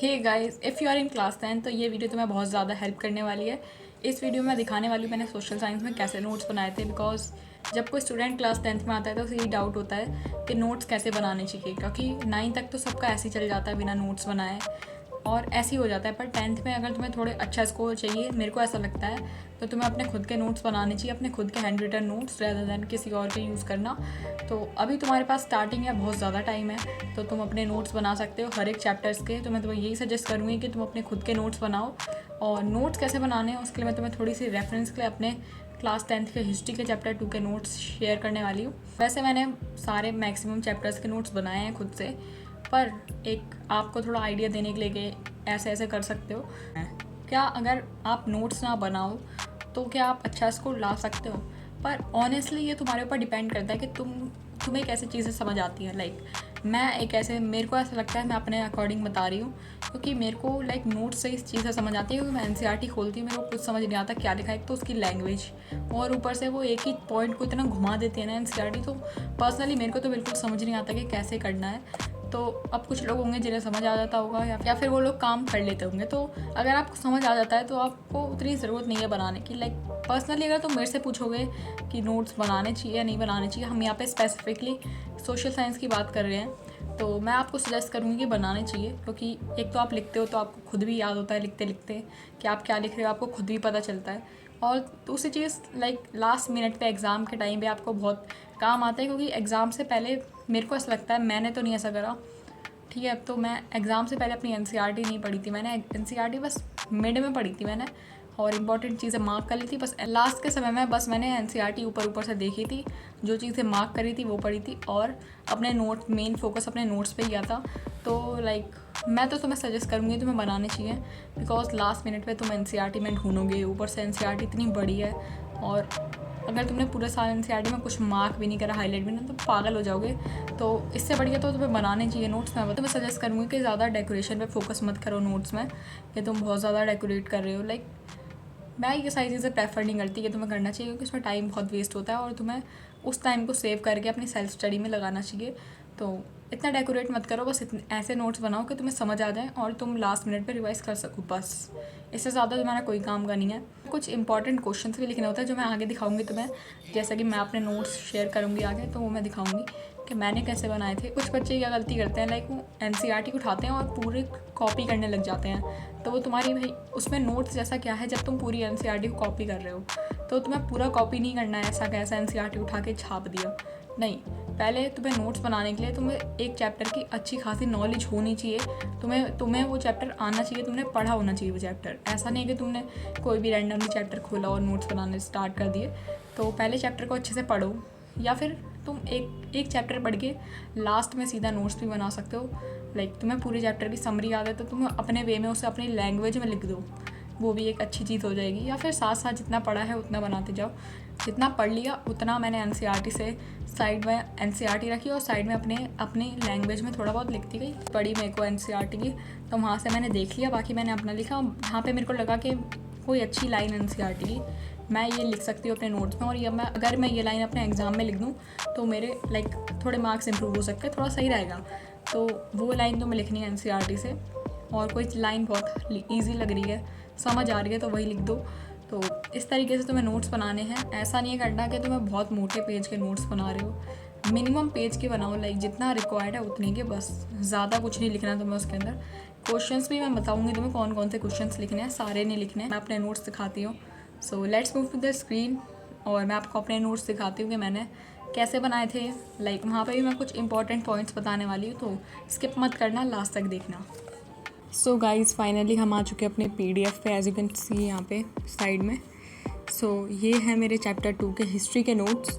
Hey guys, if you are in class 10 तो ये video तुम्हें बहुत ज़्यादा हेल्प करने वाली है। इस वीडियो में मैं दिखाने वाली हूँ मैंने सोशल साइंस में कैसे नोट्स बनाए थे। बिकॉज जब कोई स्टूडेंट क्लास 10th में आता है तो उसे ये डाउट होता है कि नोट्स कैसे बनाने चाहिए, क्योंकि 9 तक तो सबका ऐसे ही चल जाता है बिना नोट्स बनाए और ऐसे ही हो जाता है। पर 10th में अगर तुम्हें थोड़े अच्छा स्कोर चाहिए, मेरे को ऐसा लगता है, तो तुम्हें अपने खुद के नोट्स बनाने चाहिए, अपने खुद के handwritten notes rather than किसी और के यूज़ करना। तो अभी तुम्हारे पास स्टार्टिंग है, बहुत ज़्यादा टाइम है, तो तुम अपने नोट्स बना सकते हो हर एक चैप्टर्स के। तो मैं तुम्हें यही सजेस्ट करूँगी कि तुम अपने खुद के नोट्स बनाओ। और नोट्स कैसे बनाने हैं उसके लिए मैं तुम्हें थोड़ी सी रेफरेंस के लिए अपने क्लास 10th के हिस्ट्री के चैप्टर 2 के नोट्स शेयर करने वाली हूँ। वैसे मैंने सारे मैक्सिमम चैप्टर्स के नोट्स बनाए हैं खुद से, पर एक आपको थोड़ा आइडिया देने के लिए कि ऐसे ऐसे कर सकते हो। क्या अगर आप नोट्स ना बनाओ तो क्या आप अच्छा स्कोर ला सकते हो? पर ऑनेस्टली ये तुम्हारे ऊपर डिपेंड करता है कि तुम्हें कैसे चीज़ें समझ आती हैं। मैं एक ऐसे, मेरे को ऐसा लगता है, मैं अपने अकॉर्डिंग बता रही हूँ, क्योंकि मेरे को नोट्स से इस चीज़ें समझ आती है। क्योंकि मैं एनसीईआरटी खोलती हूँ, मेरे को कुछ समझ नहीं आता क्या लिखा है। एक तो उसकी लैंग्वेज, और ऊपर से वो एक ही पॉइंट को इतना घुमा देती है ना एनसीईआरटी, तो पर्सनली मेरे को तो बिल्कुल समझ नहीं आता कि कैसे करना है। तो अब कुछ लोग होंगे जिन्हें समझ आ जाता होगा, या फिर वो लोग काम कर लेते होंगे। तो अगर आपको समझ आ जाता है तो आपको उतनी ज़रूरत नहीं है बनाने की। पर्सनली अगर तुम मेरे से पूछोगे कि नोट्स बनाने चाहिए या नहीं बनाने चाहिए, हम यहाँ पे स्पेसिफिकली सोशल साइंस की बात कर रहे हैं, तो मैं आपको सजेस्ट करूँगी कि बनाने चाहिए। क्योंकि एक तो आप लिखते हो तो आपको खुद भी याद होता है लिखते लिखते कि आप क्या लिख रहे हो, आपको खुद भी पता चलता है। और दूसरी चीज़, लास्ट मिनट पे एग्ज़ाम के टाइम पे आपको बहुत काम आता है। क्योंकि एग्ज़ाम से पहले, मेरे को ऐसा लगता है, मैंने तो नहीं ऐसा करा, ठीक है, तो मैं एग्ज़ाम से पहले अपनी एनसीईआरटी नहीं पढ़ी थी। मैंने एनसीईआरटी बस मिड में पढ़ी थी मैंने, और इंपॉर्टेंट चीज़ें मार्क कर ली थी। बस लास्ट के समय में बस मैंने एनसीईआरटी ऊपर ऊपर से देखी थी, जो चीज़ें मार्क करी थी वो पढ़ी थी, और अपने मेन फोकस अपने नोट्स पे किया था। तो मैं तो तुम्हें सजेस्ट करूँगी तुम्हें बनाने चाहिए। बिकॉज लास्ट मिनट पे तुम एनसीईआरटी में ढूंढोगे, ऊपर से एनसीईआरटी इतनी बड़ी है, और अगर तुमने पूरे साल एनसीईआरटी में कुछ मार्क भी नहीं करा, हाईलाइट भी नहीं, तो पागल हो जाओगे। तो इससे बढ़िया तो तुम्हें बनाने चाहिए नोट्स। मैं तुम्हें सजेस्ट करूँगी कि ज़्यादा डेकोरेशन पे फोकस मत करो नोट्स में, कि तुम बहुत ज़्यादा डेकोरेट कर रहे हो। मैं ये सारी चीज़ें प्रेफर नहीं करती कि तुम्हें करना चाहिए, क्योंकि उसमें टाइम बहुत वेस्ट होता है, और तुम्हें उस टाइम को सेव करके अपनी सेल्फ स्टडी में लगाना चाहिए। तो इतना डेकोरेट मत करो, बस इतने ऐसे नोट्स बनाओ कि तुम्हें समझ आ जाए और तुम लास्ट मिनट पे रिवाइज़ कर सको, बस। इससे ज़्यादा तुम्हारा कोई काम का नहीं है। कुछ इंपॉर्टेंट क्वेश्चंस भी लिखने होते हैं, जो मैं आगे दिखाऊंगी तुम्हें। जैसा कि मैं अपने नोट्स शेयर करूँगी आगे, तो वो मैं दिखाऊंगी कि मैंने कैसे बनाए थे। कुछ बच्चे क्या गलती करते हैं, वो एनसीईआरटी उठाते हैं और पूरे कॉपी करने लग जाते हैं। तो वो तुम्हारी, भाई उसमें नोट्स जैसा क्या है, जब तुम पूरी एनसीईआरटी को कॉपी कर रहे हो तो तुम्हें पूरा कॉपी नहीं करना है। ऐसा कैसा एनसीईआरटी उठा के छाप दिया, नहीं। पहले तुम्हें नोट्स बनाने के लिए तुम्हें एक चैप्टर की अच्छी खासी नॉलेज होनी चाहिए। तुम्हें वो चैप्टर आना चाहिए, तुमने पढ़ा होना चाहिए वो चैप्टर। ऐसा नहीं कि तुमने कोई भी रैंडमली चैप्टर खोला और नोट्स बनाने स्टार्ट कर दिए। तो पहले चैप्टर को अच्छे से पढ़ो, या फिर तुम एक चैप्टर पढ़ के लास्ट में सीधा नोट्स भी बना सकते हो। तुम्हें पूरे चैप्टर की समरी याद है तो तुम अपने वे में उसे अपनी लैंग्वेज में लिख दो, वो भी एक अच्छी चीज़ हो जाएगी। या फिर साथ साथ जितना पढ़ा है उतना बनाते जाओ। जितना पढ़ लिया उतना मैंने एनसीईआरटी से साइड में एनसीईआरटी रखी, और साइड में अपनी लैंग्वेज में थोड़ा बहुत लिखती गई। पढ़ी मेरे को एनसीईआरटी की, तो वहाँ से मैंने देख लिया, बाकी मैंने अपना लिखा। जहाँ पे मेरे को लगा कि कोई अच्छी लाइन एनसीईआरटी की मैं ये लिख सकती हूँ अपने नोट्स में, और अगर मैं ये लाइन अपने एग्ज़ाम में लिख दूँ तो मेरे थोड़े मार्क्स इंप्रूव हो सकते हैं, थोड़ा सही रहेगा। तो वो लाइन तो मैं लिखनी है एनसीईआरटी से। और कोई लाइन बहुत ईजी लग रही है, समझ आ रही है, तो वही लिख दो। तो इस तरीके से तुम्हें नोट्स बनाने हैं। ऐसा नहीं करना कि तुम्हें बहुत मोटे पेज के नोट्स बना रहे हो। मिनिमम पेज के बनाओ, जितना रिक्वायर्ड है उतने के, बस। ज़्यादा कुछ नहीं लिखना तुम्हें उसके अंदर। क्वेश्चंस भी मैं बताऊंगी तुम्हें कौन कौन से क्वेश्चंस लिखने हैं, सारे नहीं लिखने हैं। मैं अपने नोट्स दिखाती हूँ। So let's move to the screen, और मैं आपको अपने नोट्स दिखाती हूँ कि मैंने कैसे बनाए थे। वहाँ पे भी मैं कुछ इंपॉर्टेंट पॉइंट्स बताने वाली हूँ, तो स्किप मत करना, लास्ट तक देखना। सो गाइज़, फाइनली हम आ चुके हैं अपने पीडीएफ पे, एज यू कैन सी यहाँ पे साइड में। सो ये है मेरे चैप्टर 2 के हिस्ट्री के नोट्स।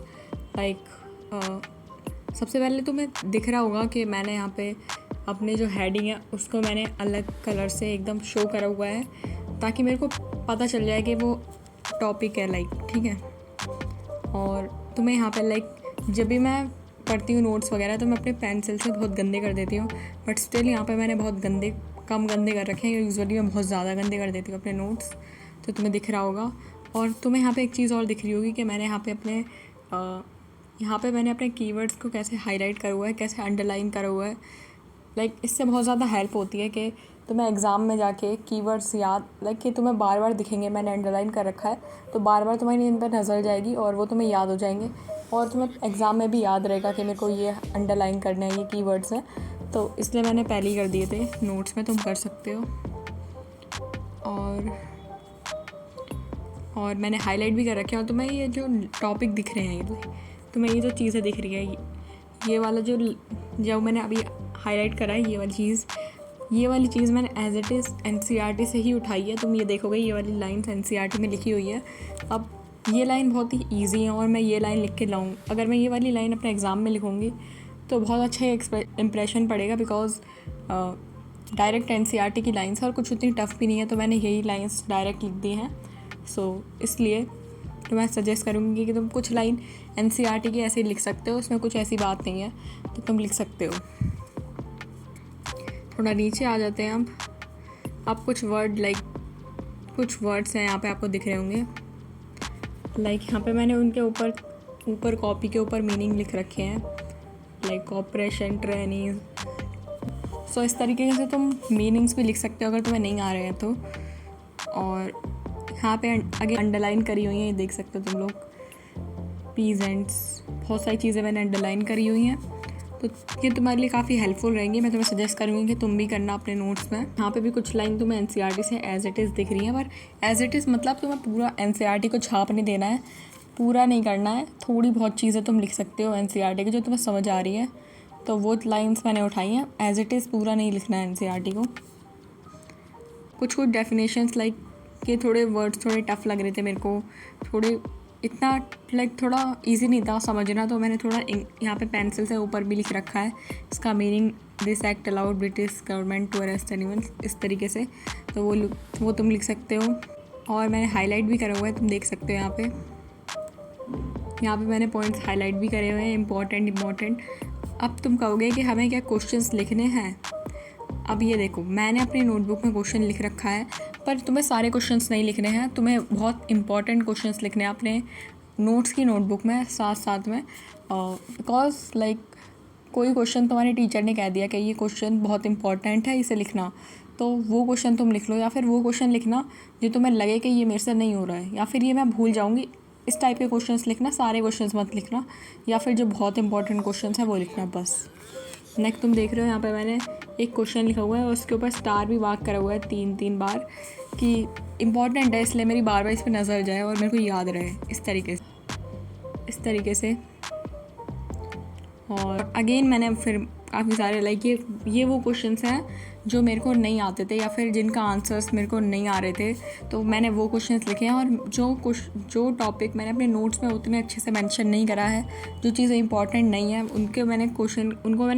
सबसे पहले तो मैं दिख रहा होगा कि मैंने यहाँ पे अपने जो हेडिंग है उसको मैंने अलग कलर से एकदम शो करा हुआ है, ताकि मेरे को पता चल जाए कि वो टॉपिक है, ठीक है। और तुम्हें यहाँ पे जब भी मैं पढ़ती हूँ नोट्स वगैरह, तो मैं अपने पेंसिल से बहुत गंदे कर देती हूँ, बट स्टिल यहाँ पे मैंने बहुत कम गंदे कर रखे हैं। यूजुअली मैं बहुत ज़्यादा गंदे कर देती हूँ अपने नोट्स, तो तुम्हें दिख रहा होगा। और तुम्हें यहाँ पे एक चीज़ और दिख रही होगी कि मैंने यहाँ पे मैंने अपने कीवर्ड्स को कैसे हाईलाइट करा हुआ है, कैसे अंडरलाइन करा हुआ है। इससे बहुत ज़्यादा हेल्प होती है कि तुम्हें एग्ज़ाम में जाके कीवर्ड्स याद कि तुम्हें बार बार दिखेंगे, मैंने अंडरलाइन कर रखा है तो बार बार तुम्हारी इन पर नज़र जाएगी और वो तुम्हें याद हो जाएंगे और तुम्हें एग्ज़ाम में भी याद रहेगा कि मेरे को ये अंडरलाइन करना है, ये कीवर्ड्स हैं। तो इसलिए मैंने पहले ही कर दिए थे नोट्स में, तुम कर सकते हो। और मैंने हाईलाइट भी कर रखे हैं। और तुम्हें ये जो टॉपिक दिख रहे हैं, तुम्हें ये जो चीज़ें दिख रही है, ये वाला जो मैंने अभी हाईलाइट करा है, ये वाली चीज़ मैंने एज इट इज़ एनसीईआरटी से ही उठाई है। तुम ये देखोगे ये वाली लाइन्स एनसीईआरटी में लिखी हुई है। अब ये लाइन बहुत ही ईजी है और मैं ये लाइन लिख के लाऊँ, अगर मैं ये वाली लाइन अपने एग्ज़ाम में लिखूँगी तो बहुत अच्छा इम्प्रेशन पड़ेगा, बिकॉज डायरेक्ट एनसीईआरटी की लाइन्स और कुछ उतनी टफ भी नहीं है, तो मैंने यही लाइन्स डायरेक्ट लिख दी हैं। इसलिए तो मैं सजेस्ट करूँगी कि तुम कुछ लाइन एनसीईआरटी की ऐसे लिख सकते हो, उसमें कुछ ऐसी बात नहीं है तो तुम लिख सकते हो। थोड़ा नीचे आ जाते हैं अब कुछ वर्ड्स हैं यहाँ पे आपको दिख रहे होंगे। यहाँ पे मैंने उनके ऊपर कॉपी के ऊपर मीनिंग लिख रखे हैं, कॉपरेशन, ट्रेनिंग। इस तरीके से तुम मीनिंग्स भी लिख सकते हो अगर तुम्हें नहीं आ रहे हैं तो। और यहाँ पे आगे अंडरलाइन करी हुई हैं, ये देख सकते हो तुम लोग, पीजेंट्स, बहुत सारी चीज़ें मैंने अंडरलाइन करी हुई हैं, तो ये तुम्हारे लिए काफ़ी हेल्पफुल रहेंगी। मैं तुम्हें सजेस्ट करूँगी कि तुम भी करना अपने नोट्स में। यहाँ पे भी कुछ लाइन तुम्हें एनसीईआरटी से एज इट इज़ दिख रही है, पर एज इट इज़ मतलब तुम्हें पूरा एनसीईआरटी को छाप नहीं देना है, पूरा नहीं करना है, थोड़ी बहुत चीज़ें तुम लिख सकते हो एनसीईआरटी की जो तुम्हें समझ आ रही है, तो वो लाइन्स मैंने उठाई हैं। एज इट इज़ पूरा नहीं लिखना है एनसीईआरटी को। कुछ डेफिनेशंस कि थोड़े वर्ड्स थोड़े टफ़ लग रहे थे मेरे को, थोड़े इतना थोड़ा इजी नहीं था समझना, तो मैंने थोड़ा यहाँ पे पेंसिल से ऊपर भी लिख रखा है इसका meaning, this act allowed British government to arrest anyone, इस तरीके से, तो वो तुम लिख सकते हो। और मैंने हाईलाइट भी करा हुआ है, तुम देख सकते हो यहाँ पे मैंने पॉइंट्स हाईलाइट भी करे हुए हैं, इम्पॉर्टेंट। अब तुम कहोगे कि हमें क्या क्वेश्चंस लिखने हैं। अब ये देखो, मैंने अपनी नोटबुक में क्वेश्चन लिख रखा है, पर तुम्हें सारे क्वेश्चंस नहीं लिखने हैं, तुम्हें बहुत इंपॉर्टेंट क्वेश्चंस लिखने हैं अपने नोट्स की नोटबुक में साथ में, बिकॉज कोई क्वेश्चन तुम्हारे टीचर ने कह दिया कि ये क्वेश्चन बहुत इंपॉर्टेंट है, इसे लिखना, तो वो क्वेश्चन तुम लिख लो, या फिर वो क्वेश्चन लिखना जो तुम्हें लगे कि ये मेरे से नहीं हो रहा है, या फिर ये मैं भूल जाऊँगी, इस टाइप के क्वेश्चंस लिखना, सारे क्वेश्चंस मत लिखना, या फिर जो बहुत इंपॉर्टेंट क्वेश्चंस हैं वो लिखना बस। नेक्स्ट तुम देख रहे हो यहाँ पे मैंने एक क्वेश्चन लिखा हुआ है और उसके ऊपर स्टार भी मार्क करा हुआ है 3 बार, कि इम्पॉर्टेंट है, इसलिए मेरी बार बार इस पर नज़र जाए और मेरे को याद रहे, इस तरीके से। और अगेन मैंने फिर काफ़ी सारे ये वो क्वेश्चंस हैं जो मेरे को नहीं आते थे, या फिर जिनका आंसर्स मेरे को नहीं आ रहे थे, तो मैंने वो क्वेश्चंस लिखे हैं। और जो टॉपिक मैंने अपने नोट्स में उतने अच्छे से मेंशन नहीं करा है, जो चीज़ें इंपॉर्टेंट नहीं है उनको मैंने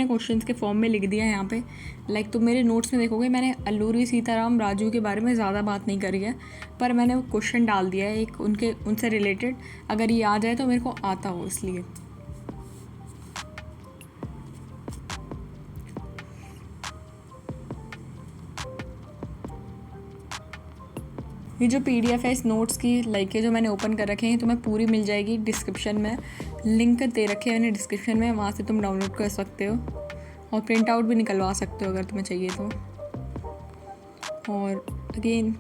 क्वेश्चंस के फॉर्म में लिख दिया है यहाँ पे। तुम मेरे नोट्स में देखोगे मैंने अल्लूरी सीताराम राजू के बारे में ज़्यादा बात नहीं करी है, पर मैंने वो क्वेश्चन डाल दिया है एक उनसे रिलेटेड, अगर ये आ जाए तो मेरे को आता हो, इसलिए। ये जो PDF है इस नोट्स की ये जो मैंने ओपन कर रखे हैं, तुम्हें पूरी मिल जाएगी डिस्क्रिप्शन में, लिंक दे रखे हैं मैंने डिस्क्रिप्शन में, वहाँ से तुम डाउनलोड कर सकते हो और प्रिंट आउट भी निकलवा सकते हो अगर तुम्हें चाहिए तो। और अगेन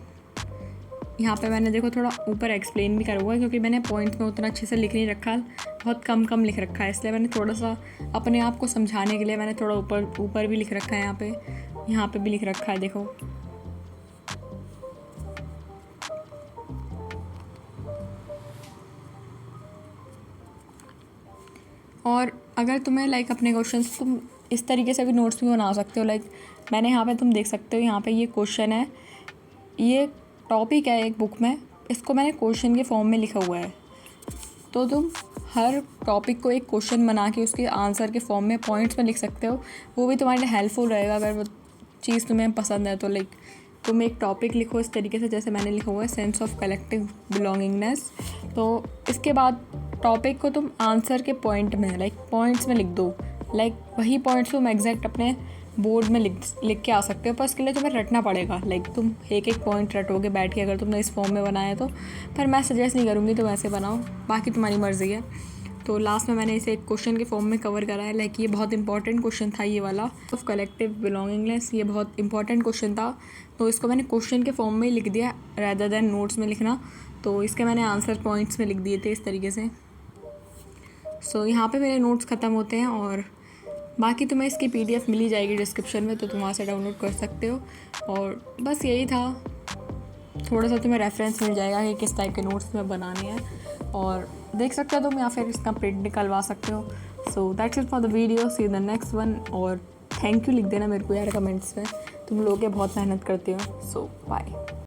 यहाँ पे मैंने देखो थोड़ा ऊपर एक्सप्लेन भी करा हुआ है, क्योंकि मैंने पॉइंट्स में उतना अच्छे से लिख नहीं रखा, बहुत कम लिख रखा है, इसलिए मैंने थोड़ा सा अपने आप को समझाने के लिए मैंने थोड़ा ऊपर भी लिख रखा है, यहाँ पे भी लिख रखा है, देखो। और अगर तुम्हें अपने क्वेश्चंस तुम इस तरीके से भी नोट्स भी बना सकते हो। मैंने यहाँ पे तुम देख सकते हो, यहाँ पे ये क्वेश्चन है, ये टॉपिक है एक बुक में, इसको मैंने क्वेश्चन के फॉर्म में लिखा हुआ है, तो तुम हर टॉपिक को एक क्वेश्चन बना के उसके आंसर के फॉर्म में पॉइंट्स में लिख सकते हो, वो भी तुम्हारे लिए हेल्पफुल रहेगा अगर वो चीज़ तुम्हें पसंद है। तो तुम एक टॉपिक लिखो इस तरीके से, जैसे मैंने लिखा हुआ है सेंस ऑफ कलेक्टिव बिलोंगिंगनेस, तो इसके बाद टॉपिक को तुम आंसर के पॉइंट में पॉइंट्स में लिख दो, वही पॉइंट्स तुम एग्जैक्ट अपने बोर्ड में लिख के आ सकते हो, पर इसके लिए तुम्हें रटना पड़ेगा, तुम एक पॉइंट रटोगे बैठ के अगर तुमने इस फॉर्म में बनाया तो। पर मैं सजेस्ट नहीं करूँगी तुम ऐसे बनाओ, बाकी तुम्हारी मर्ज़ी है। तो लास्ट में मैंने इसे एक क्वेश्चन के फॉर्म में कवर करा है। लाइक ये बहुत इंपॉर्टेंट क्वेश्चन था ये वाला, ऑफ कलेक्टिव बिलोंगिंगनेस। ये बहुत इंपॉर्टेंट क्वेश्चन था, तो इसको मैंने क्वेश्चन के फॉर्म में ही लिख दिया रैदर देन नोट्स में लिखना। तो इसके मैंने आंसर पॉइंट्स में लिख दिए थे इस तरीके से। सो यहाँ पे मेरे नोट्स ख़त्म होते हैं, और बाकी तुम्हें इसकी PDF मिली जाएगी डिस्क्रिप्शन में, तो तुम वहाँ से डाउनलोड कर सकते हो। और बस यही था, थोड़ा सा तुम्हें रेफरेंस मिल जाएगा कि किस टाइप के नोट्स तुम्हें बनाने हैं, और देख सकते हो तुम, या फिर इसका प्रिंट निकलवा सकते हो। So that's it for the video, see the next one. और थैंक यू लिख देना मेरे को यार कमेंट्स में, तुम लोग ये बहुत मेहनत करते हो। सो बाय।